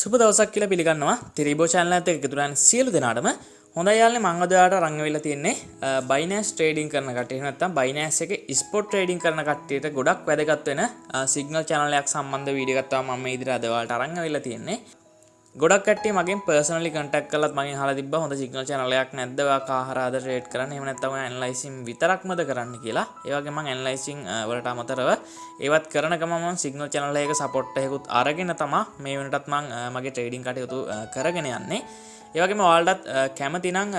සුබ දවසක් කියලා පිළිගන්නවා Thili Bro channel එකත් එක්ක එකතු වෙන සියලු දෙනාටම. හොඳයි යාළුවනේ මම අද ඔයාලට අරන් වෙලා තියෙන්නේ Binance trading කරන කට්ටිය. එහෙම නැත්නම් Binance එකේ spot trading කරන කට්ටියට ගොඩක් වැදගත් වෙන signal channel එකක් සම්බන්ධ වීඩියෝ එකක් තමයි මම මේ ඉදිරියට අද ඔයාලට අරන් වෙලා තියෙන්නේ. ගොඩක් කට්ටිය මගෙන් personally contact කරලත් මගෙන් අහලා තිබ්බා හොඳ signal channel එකක් නැද්ද ඔයා කාහරාද trade කරන්න. එහෙම නැත්නම් ඔයා analyzing විතරක්මද කරන්න කියලා. ඒ වගේම මම analyzing වලට අමතරව ඒවත් කරන ගමන් මම signal channel එකක support එකකුත් අරගෙන තමයි මේ වෙනටත් මම මගේ trading කටයුතු කරගෙන යන්නේ. ඒ වගේම ඔයාලටත් කැමති නම්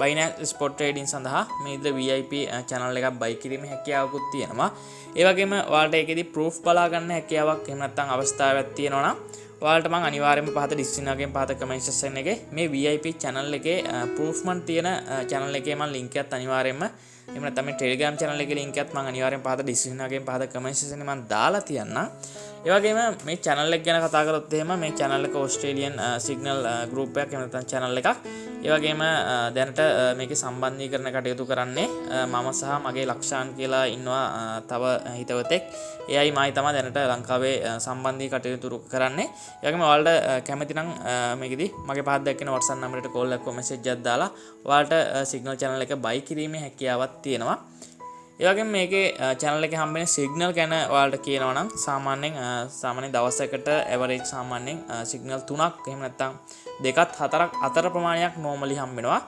Binance spot trading සඳහා මේ ඉදිරිය VIP channel එකක් buy කිරීමේ හැකියාවකුත් තියෙනවා. ඒ වගේම ඔයාලට ඒකෙදි proof බලා ගන්න හැකියාවක් එහෙම නැත්නම් අවස්ථාවක් තියෙනවා නම් ඔයාලට මම අනිවාර්යයෙන්ම පහත description එකෙන් පහත comment section එකේ මේ VIP channel එකේ proofman තියෙන channel එකේ මම link එකත් අනිවාර්යයෙන්ම එහෙම නැත්නම් මේ Telegram channel එකේ link එකත් මම අනිවාර්යයෙන් පහත description එකෙන් පහත comment section එකේ මම දාලා තියන්නම්. ඒ වගේම මේ channel එක ගැන කතා කරොත් එහෙම මේ channel එක Australian signal group එකක් එහෙම නැත්නම් channel එකක්. ඒ වගේම දැනට මේකේ සම්බන්ධීකරණ කටයුතු කරන්නේ මම සහ මගේ ලක්ෂාන් කියලා ඉන්නවා තව හිතවතෙක්. එයයි මයි තමයි දැනට ලංකාවේ සම්බන්ධී කටයුතු කරන්නේ. ඒ වගේම ඔයාලට කැමති නම් මේකෙදි මගේ පහත් දැක්කන WhatsApp number එකට call එකක් message එකක් දාලා ඔයාලට signal channel එක buy කිරීමේ හැකියාවක් තියෙනවා. ඒ වගේම මේකේ channel එකේ හම්බෙන signal ගැන ඔයාලට කියනවා නම් සාමාන්‍යයෙන් දවසකට average සාමාන්‍යයෙන් signal 3ක් එහෙම නැත්නම් 2ක් 4ක් අතර ප්‍රමාණයක් normally හම්බෙනවා.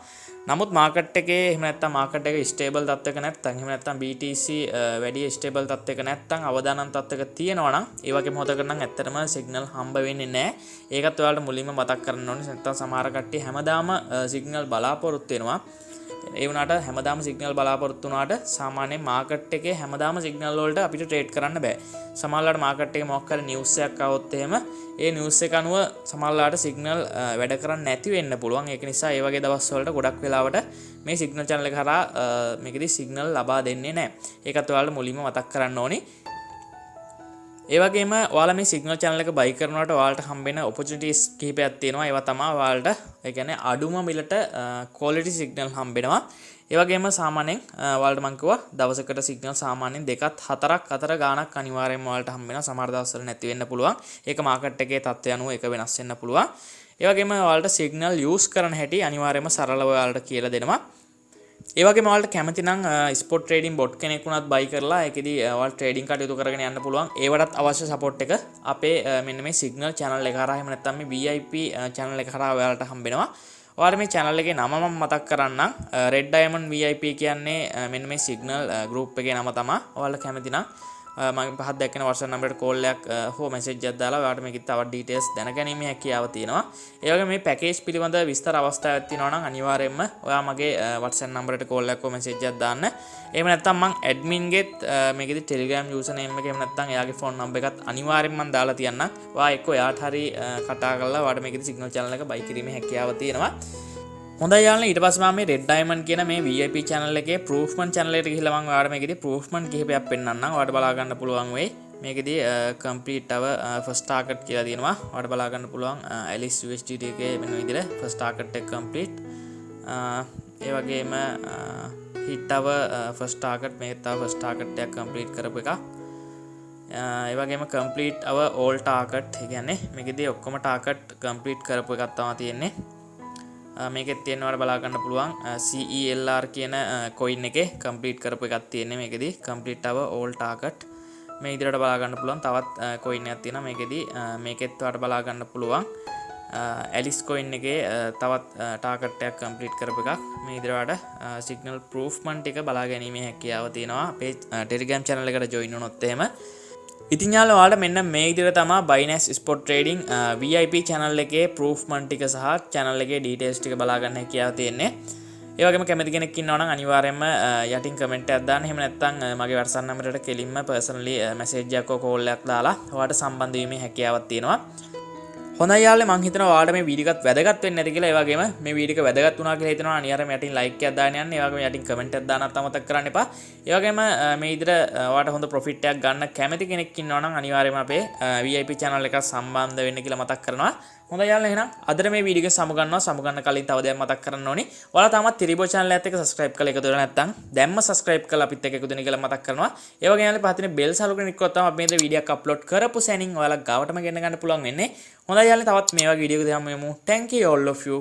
නමුත් මාකට් එකේ එහෙම නැත්නම් මාකට් එක ස්ටේබල් තත්ත්වයක නැත්නම් එහෙම නැත්නම් BTC වැඩි ස්ටේබල් තත්ත්වයක නැත්නම් අවදානම් තත්ත්වයක තියෙනවා නම් ඒ වගේ මොහොතකට නම් ඇත්තටම සිග්නල් හම්බ වෙන්නේ නැහැ. ඒකත් ඔයාලට මුලින්ම මතක් කරගන්න ඕනේ. නැත්නම් සමහර කට්ටිය හැමදාම සිග්නල් බලාපොරොත්තු වෙනවා. ඒ වුණාට හැමදාම සිග්නල් බලාපොරොත්තු වුණාට සාමාන්‍යයෙන් මාකට් එකේ හැමදාම සිග්නල් වලට අපිට ට්‍රේඩ් කරන්න බෑ. සමහරවිට මාකට් එකේ මොකක් හරි නිවුස් එකක් આવොත් එහෙම ඒ නිවුස් එක අනුව සමහරවිට සිග්නල් වැඩ කරන්නේ නැති වෙන්න පුළුවන්. ඒක නිසා ඒ වගේ දවස් වලට ගොඩක් වෙලාවට මේ සිග්නල් channel එක හරහා මේකෙදි සිග්නල් ලබා දෙන්නේ නැහැ. ඒකත් ඔයාලට මුලින්ම මතක් කරන්න ඕනේ. ඒ වගේම ඔයාලා මේ signal channel එක buy කරනකොට ඔයාලට හම්බෙන opportunities කිහිපයක් තියෙනවා. ඒවා තමයි ඔයාලට ඒ කියන්නේ අඩුම මිලට quality signal හම්බෙනවා. ඒ වගේම සාමාන්‍යයෙන් ඔයාලට මම කිව්වා දවසකට signal සාමාන්‍යයෙන් 2ක් 4ක් අතර ගාණක් අනිවාර්යයෙන්ම ඔයාලට හම්බෙනවා. සමහර දවස්වල නැති වෙන්න පුළුවන්. ඒක market එකේ තත්ත්වය අනුව ඒක වෙනස් වෙන්න පුළුවන්. ඒ වගේම ඔයාලට signal use කරන හැටි අනිවාර්යයෙන්ම සරලව ඔයාලට කියලා දෙනවා. ඒ වගේම ඔයාලට කැමති නම් ස්පොට් ට්‍රේඩින් බොට් කෙනෙක් වුණත් buy කරලා ඒකෙදි ඔයාලට ට්‍රේඩින් කටයුතු කරගෙන යන්න පුළුවන්. ඒවටත් අවශ්‍ය සපෝට් එක අපේ මෙන්න මේ සිග්නල් channel එක හරහා එහෙම නැත්නම් මේ VIP channel එක හරහා ඔයාලට හම්බෙනවා. ඔයාලට මේ channel එකේ නම මම මතක් කරන්නම්. Red Diamond VIP කියන්නේ මෙන්න මේ සිග්නල් group එකේ නම තමයි. ඔයාලට කැමති නම් මම පහත් දැක්කන WhatsApp number එකට call එකක් හෝ message එකක් දාලා ඔයාලට මේකේ තව details දැනගැනීමේ හැකියාව තියෙනවා. ඒ වගේම මේ package පිළිබඳ විස්තර අවස්ථාවක් තියෙනවා නම් අනිවාර්යයෙන්ම ඔයා මගේ WhatsApp number එකට call එකක් හෝ message එකක් දාන්න. එහෙම නැත්නම් මම admin ගෙත් මේකෙදි Telegram user name එක එහෙම නැත්නම් එයාගේ phone number එකත් අනිවාර්යයෙන්ම මම දාලා තියන්නම්. ඔයා එක්ක එයාට හරි කතා කරලා ඔයාලට මේකෙදි signal channel එක buy කිරීමේ හැකියාව තියෙනවා. හොඳයි යාළුවනේ ඊට පස්සේ මම මේ Red Diamond කියන මේ VIP channel එකේ proofman channel එකට ගිහිල්ලා මම ඔයාලට මේකෙදි proofman කිහිපයක් පෙන්නන්නම්. ඔයාලට බලා ගන්න පුළුවන් වෙයි. මේකෙදි complete our first target කියලා තියෙනවා. ඔයාලට බලා ගන්න පුළුවන් Alice USDT එකේ මෙන්න විදිහට first target එක complete. ඒ වගේම hit our first target මේක තව first target එකක් complete කරපු එක. ඒ වගේම complete our all target. ඒ කියන්නේ මේකෙදි ඔක්කොම target complete කරපු එකක් තමයි තියෙන්නේ. මේකෙත් තියෙනවට බලා ගන්න පුළුවන් CELR කියන coin එකේ complete කරපු එකක් තියෙන්නේ මේකෙදි complete our all target මේ ඉදිරියට බලා ගන්න පුළුවන් තවත් coin එකක් තියෙනවා මේකෙදි මේකෙත් ඔයාලට බලා ගන්න පුළුවන් Alice coin එකේ තවත් target එකක් complete කරපු එකක් මේ ඉදිරියට signal proofman ටික බලා ගැනීමේ හැකියාව තියෙනවා අපේ Telegram channel එකට join වුණොත් එහෙම. ඉතින් යාළුවා ඔයාලට මෙන්න මේ විදිහට තමයි Binance spot trading VIP channel එකේ proofman ටික සහ channel එකේ details ටික බලා ගන්න හැකියාව තියෙන්නේ. ඒ වගේම කැමති කෙනෙක් ඉන්නවා නම් අනිවාර්යයෙන්ම යටින් comment එකක් දාන්න. එහෙම නැත්නම් මගේ WhatsApp number එකට කෙලින්ම personally message එකක් හෝ call එකක් දාලා ඔයාලට සම්බන්ධ වීමේ හැකියාවක් තියෙනවා. හොඳයි යාළුවනේ මම හිතනවා ඔයාලට මේ වීඩියෝ එකත් වැදගත් වෙන්න ඇති කියලා. ඒ වගේම මේ වීඩියෝ එක වැදගත් වුණා කියලා හිතනවා අනිවාර්යයෙන්ම යටින් like එකක් දාන්න යන්න. ඒ වගේම යටින් comment එකක් දාන්නත් අමතක කරන්න එපා. ඒ වගේම මේ විදිහට ඔයාලට හොඳ profit එකක් ගන්න කැමති කෙනෙක් ඉන්නවා නම් අනිවාර්යයෙන්ම අපේ VIP channel එක සම්බන්ධ වෙන්න කියලා මතක් කරනවා. හොඳයි යාළුවනේ එහෙනම් අදට මේ වීඩියෝ එක සමුගන්න කලින් තව දෙයක් මතක් කරන්න ඕනේ. ඔයාලා තාමත් Thili Bro channel එකත් එක්ක subscribe කරලා එකතු වෙලා නැත්නම් දැම්ම subscribe කරලා අපිත් එක්ක එකතු වෙන්න කියලා මතක් කරනවා. ඒ වගේම යාළුවනේ පහතිනේ bell සලකුණ නික්කොත් තමයි අපි මේ වීඩියෝ එක අප්ලෝඩ් කරපු සැනින් ඔයාලා ගාවටම ගෙන්න ගන්න පුළුවන් වෙන්නේ. හොඳයි හොඳයි යාළුවනේ තවත් මේ වගේ වීඩියෝ එකක් දෙහම යමු. Thank you all of you.